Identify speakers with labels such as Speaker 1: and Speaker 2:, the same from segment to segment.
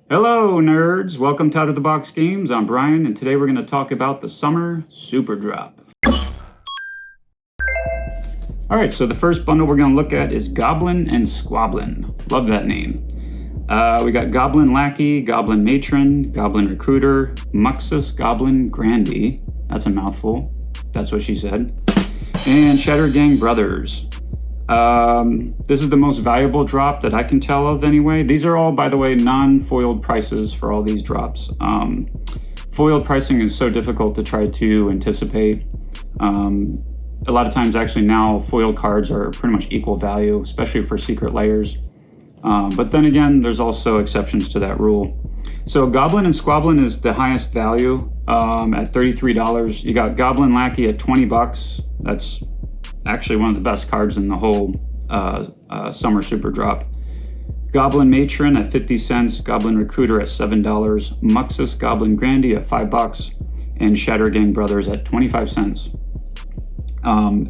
Speaker 1: Hello, nerds! Welcome to Out of the Box Games. I'm Brian, and today we're going to talk about the Summer Superdrop. Alright, so the first bundle we're going to look at is Goblin and Squablin. Love that name. We got Goblin Lackey, Goblin Matron, Goblin Recruiter, Muxus Goblin Grandee. That's a mouthful. That's what she said. And Shatter Gang Brothers. This is the most valuable drop that I can tell of anyway. These are all, by the way, non-foiled prices for all these drops. Foiled pricing is so difficult to try to anticipate. A lot of times actually now foiled cards are pretty much equal value, especially for secret layers. But then again, there's also exceptions to that rule. So Goblin and Squablin is the highest value at $33. You got Goblin Lackey at 20 bucks. That's actually one of the best cards in the whole Summer Superdrop. Goblin Matron at 50 cents, Goblin Recruiter at $7, Muxus Goblin Grandee at 5 bucks, and Shatter Gang Brothers at 25 cents.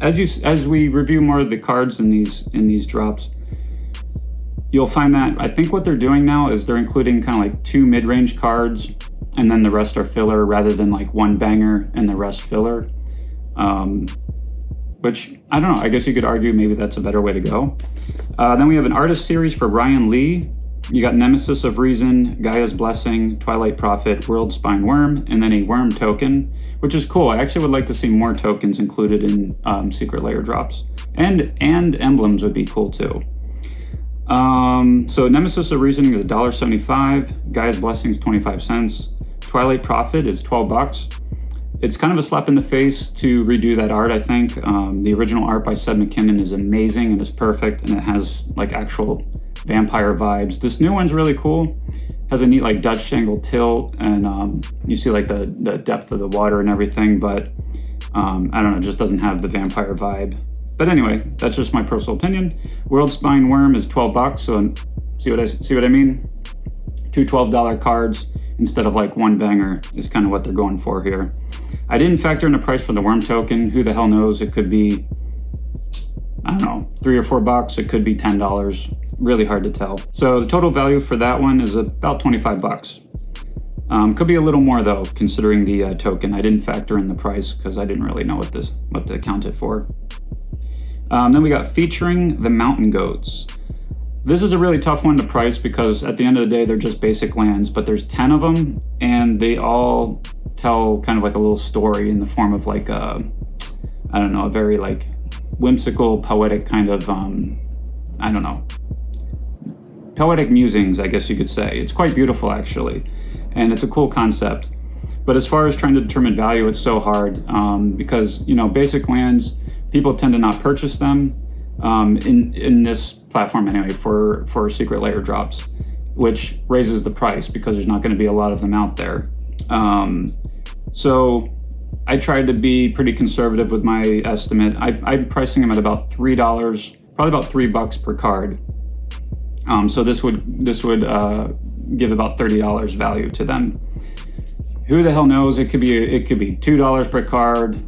Speaker 1: As we review more of the cards in these drops, you'll find that I think what they're doing now is they're including kind of like 2 mid-range cards, and then the rest are filler rather than like one banger and the rest filler. Which, I don't know, I guess you could argue maybe that's a better way to go. Then we have an artist series for Ryan Lee. You got Nemesis of Reason, Gaia's Blessing, Twilight Prophet, World Spine Worm, and then a Worm token, which is cool. I actually would like to see more tokens included in Secret Layer drops. And emblems would be cool too. So Nemesis of Reason is $1.75, Gaia's Blessing is 25 cents, Twilight Prophet is 12 bucks. It's kind of a slap in the face to redo that art, I think. The original art by Seb McKinnon is amazing and is perfect, and it has like actual vampire vibes. This new one's really cool. Has a neat like Dutch angle tilt, and you see like the depth of the water and everything, but I don't know, it just doesn't have the vampire vibe. But anyway, that's just my personal opinion. World Spine Worm is 12 bucks, so see what I mean? 2 $12 cards instead of like one banger is kind of what they're going for here. I didn't factor in the price for the Worm token. Who the hell knows? It could be, I don't know, 3 or 4 bucks. It could be $10. Really hard to tell. So the total value for that one is about 25 bucks. Could be a little more though, considering the token. I didn't factor in the price because I didn't really know what to count it for. Then we got featuring the Mountain Goats. This is a really tough one to price because at the end of the day, they're just basic lands, but there's 10 of them and they all tell kind of like a little story in the form of like a, I don't know, a very like whimsical, poetic kind of, I don't know, poetic musings, I guess you could say. It's quite beautiful actually, and it's a cool concept. But as far as trying to determine value, it's so hard because, you know, basic lands, people tend to not purchase them in this platform anyway for Secret Layer drops, which raises the price because there's not going to be a lot of them out there. So I tried to be pretty conservative with my estimate. I'm pricing them at about $3, probably about $3 per card. So this would give about $30 value to them. Who the hell knows? It could be $2 per card.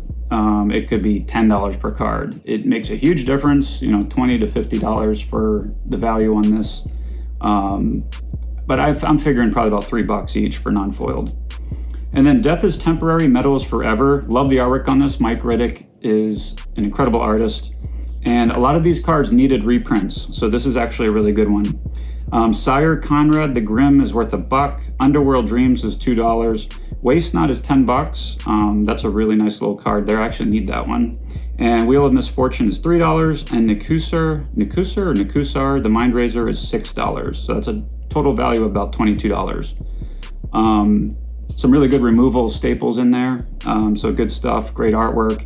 Speaker 1: It could be $10 per card. It makes a huge difference, you know, $20 to $50 for the value on this. But I'm figuring probably about $3 each for non-foiled. And then Death is Temporary, Metal is Forever. Love the artwork on this. Mike Riddick is an incredible artist. And a lot of these cards needed reprints, so this is actually a really good one. Sire Conrad the Grim is worth $1. Underworld Dreams is $2. Waste Not is 10 bucks. That's a really nice little card there. I actually need that one. And Wheel of Misfortune is $3. And Nikusar, the Mind Razor is $6. So that's a total value of about $22. Some really good removal staples in there. So good stuff, great artwork.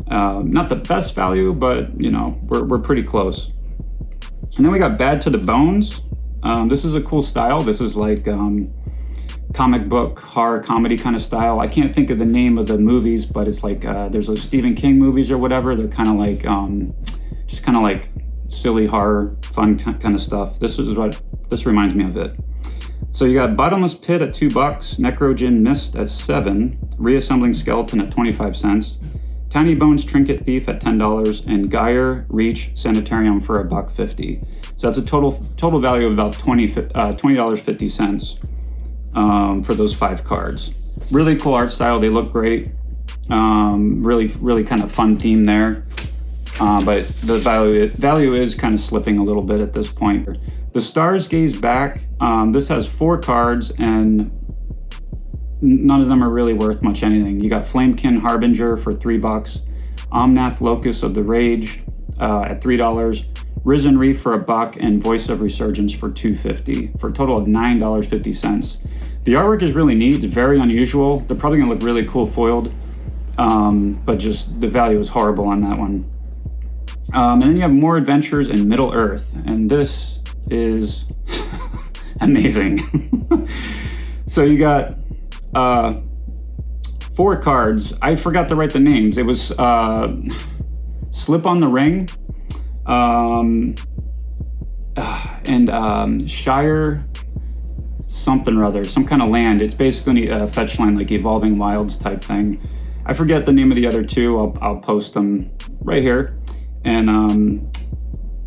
Speaker 1: Not the best value, but you know, we're pretty close. And then we got Bad to the Bones. This is a cool style. This is like comic book horror comedy kind of style. I can't think of the name of the movies, but it's like there's those Stephen King movies or whatever. They're kind of like just kind of like silly horror, fun kind of stuff. This reminds me of it. So you got Bottomless Pit at $2, Necrogen Mist at $7, Reassembling Skeleton at 25 cents, Tiny Bones Trinket Thief at $10, and Geyer Reach Sanitarium for $1.50. So So that's a total value of about $20.50 for those 5 cards. Really cool art style. They look great. Really kind of fun theme there. But the value is kind of slipping a little bit at this point. The Stars Gaze back. This has 4 cards, and none of them are really worth much anything. You got Flamekin Harbinger for $3, Omnath Locus of the Rage at $3, Risen Reef for $1, and Voice of Resurgence for $2.50, for a total of $9.50. The artwork is really neat. It's very unusual. They're probably gonna look really cool foiled, but just the value is horrible on that one. And then you have more adventures in Middle Earth, and this is amazing. So you got 4 cards. I forgot to write the names. It was Slip on the Ring, and Shire something or other, some kind of land. It's basically a fetch land, like Evolving Wilds type thing. I forget the name of the other 2. I'll post them right here. And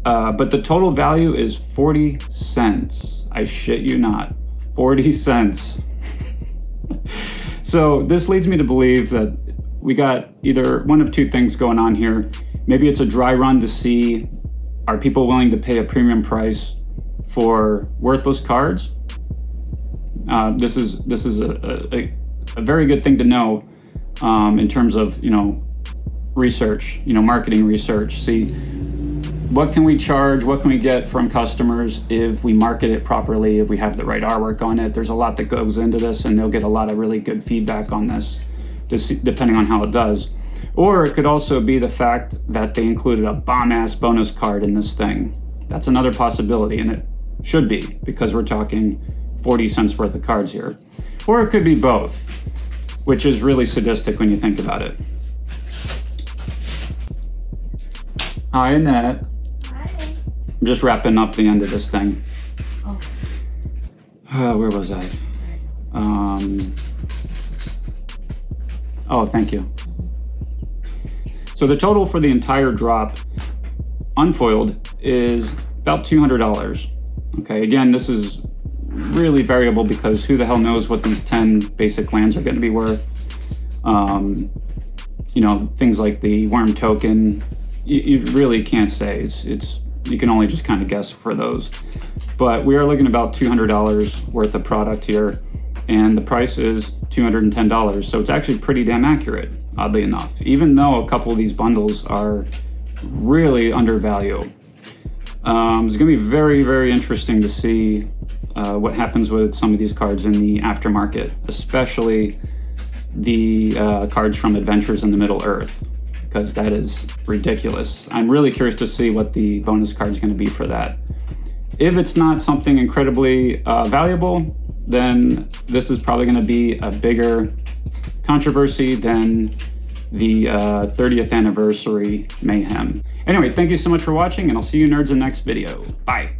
Speaker 1: but the total value is 40 cents. I shit you not, 40 cents. So this leads me to believe that we got either one of 2 things going on here. Maybe it's a dry run to see, are people willing to pay a premium price for worthless cards? This is a very good thing to know in terms of, research, marketing research. See, what can we charge? What can we get from customers if we market it properly, if we have the right artwork on it? There's a lot that goes into this, and they'll get a lot of really good feedback on this, depending on how it does. Or it could also be the fact that they included a bomb-ass bonus card in this thing. That's another possibility, and it should be, because we're talking 40 cents worth of cards here. Or it could be both, which is really sadistic when you think about it. Hi, Annette.
Speaker 2: Hi.
Speaker 1: I'm just wrapping up the end of this thing.
Speaker 2: Oh.
Speaker 1: Where was I? Oh, thank you. So the total for the entire drop, unfoiled, is about $200. Okay, again, this is really variable because who the hell knows what these 10 basic lands are going to be worth. Things like the Worm Token, you really can't say. It's you can only just kind of guess for those. But we are looking at about $200 worth of product here, and the price is $210. So it's actually pretty damn accurate, oddly enough, even though a couple of these bundles are really undervalued. It's going to be very, very interesting to see what happens with some of these cards in the aftermarket, especially the cards from Adventures in the Middle Earth, because that is ridiculous. I'm really curious to see what the bonus card is going to be for that. If it's not something incredibly valuable, then this is probably going to be a bigger controversy than the 30th anniversary mayhem. Anyway, thank you so much for watching, and I'll see you nerds in the next video. Bye.